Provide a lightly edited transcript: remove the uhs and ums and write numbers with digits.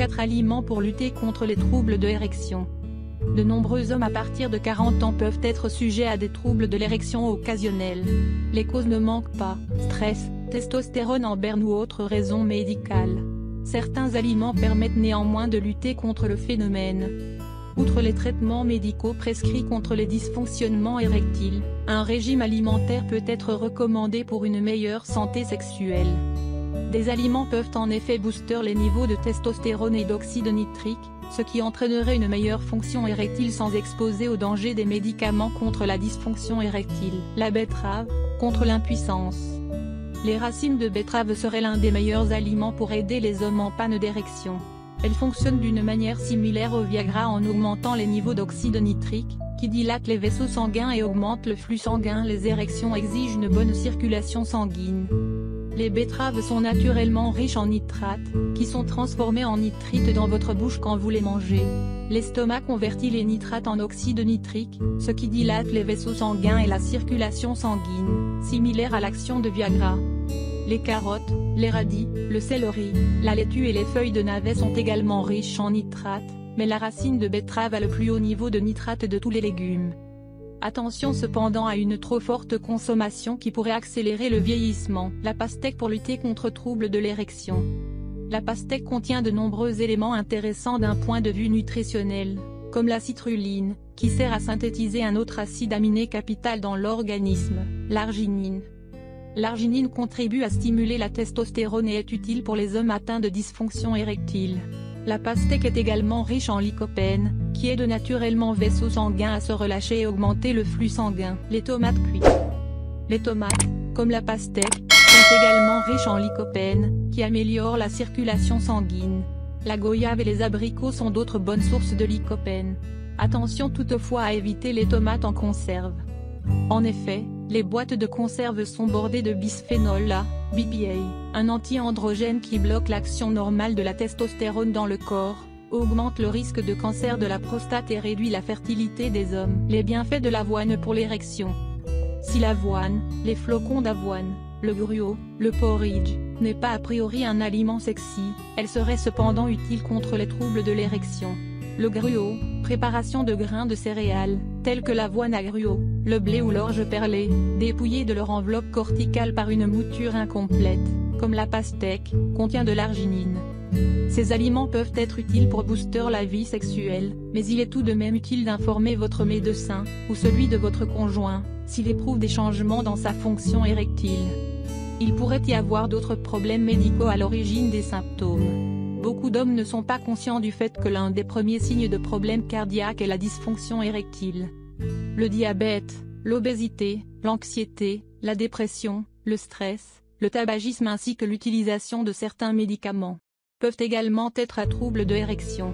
4 aliments pour lutter contre les troubles de l'érection. De nombreux hommes à partir de 40 ans peuvent être sujets à des troubles de l'érection occasionnels. Les causes ne manquent pas: stress, testostérone en berne ou autres raisons médicales. Certains aliments permettent néanmoins de lutter contre le phénomène. Outre les traitements médicaux prescrits contre les dysfonctionnements érectiles, un régime alimentaire peut être recommandé pour une meilleure santé sexuelle. Des aliments peuvent en effet booster les niveaux de testostérone et d'oxyde nitrique, ce qui entraînerait une meilleure fonction érectile sans exposer au danger des médicaments contre la dysfonction érectile. La betterave, contre l'impuissance. Les racines de betterave seraient l'un des meilleurs aliments pour aider les hommes en panne d'érection. Elles fonctionnent d'une manière similaire au Viagra en augmentant les niveaux d'oxyde nitrique, qui dilate les vaisseaux sanguins et augmente le flux sanguin. Les érections exigent une bonne circulation sanguine. Les betteraves sont naturellement riches en nitrates, qui sont transformés en nitrites dans votre bouche quand vous les mangez. L'estomac convertit les nitrates en oxyde nitrique, ce qui dilate les vaisseaux sanguins et la circulation sanguine, similaire à l'action de Viagra. Les carottes, les radis, le céleri, la laitue et les feuilles de navet sont également riches en nitrates, mais la racine de betterave a le plus haut niveau de nitrate de tous les légumes. Attention cependant à une trop forte consommation qui pourrait accélérer le vieillissement. La pastèque pour lutter contre troubles de l'érection. La pastèque contient de nombreux éléments intéressants d'un point de vue nutritionnel, comme la citrulline, qui sert à synthétiser un autre acide aminé capital dans l'organisme, l'arginine. L'arginine contribue à stimuler la testostérone et est utile pour les hommes atteints de dysfonction érectile. La pastèque est également riche en lycopène, qui aide naturellement vaisseaux sanguins à se relâcher et augmenter le flux sanguin. Les tomates cuites. Les tomates, comme la pastèque, sont également riches en lycopène, qui améliore la circulation sanguine. La goyave et les abricots sont d'autres bonnes sources de lycopène. Attention toutefois à éviter les tomates en conserve. En effet, les boîtes de conserve sont bordées de bisphénol A, BPA, un anti-androgène qui bloque l'action normale de la testostérone dans le corps, augmente le risque de cancer de la prostate et réduit la fertilité des hommes. Les bienfaits de l'avoine pour l'érection. Si l'avoine, les flocons d'avoine, le gruau, le porridge, n'est pas a priori un aliment sexy, elle serait cependant utile contre les troubles de l'érection. Le gruau, préparation de grains de céréales, tels que l'avoine à gruau, le blé ou l'orge perlée, dépouillés de leur enveloppe corticale par une mouture incomplète, comme la pastèque, contient de l'arginine. Ces aliments peuvent être utiles pour booster la vie sexuelle, mais il est tout de même utile d'informer votre médecin, ou celui de votre conjoint, s'il éprouve des changements dans sa fonction érectile. Il pourrait y avoir d'autres problèmes médicaux à l'origine des symptômes. Beaucoup d'hommes ne sont pas conscients du fait que l'un des premiers signes de problèmes cardiaques est la dysfonction érectile. Le diabète, l'obésité, l'anxiété, la dépression, le stress, le tabagisme ainsi que l'utilisation de certains médicaments peuvent également être à troubles de l'érection.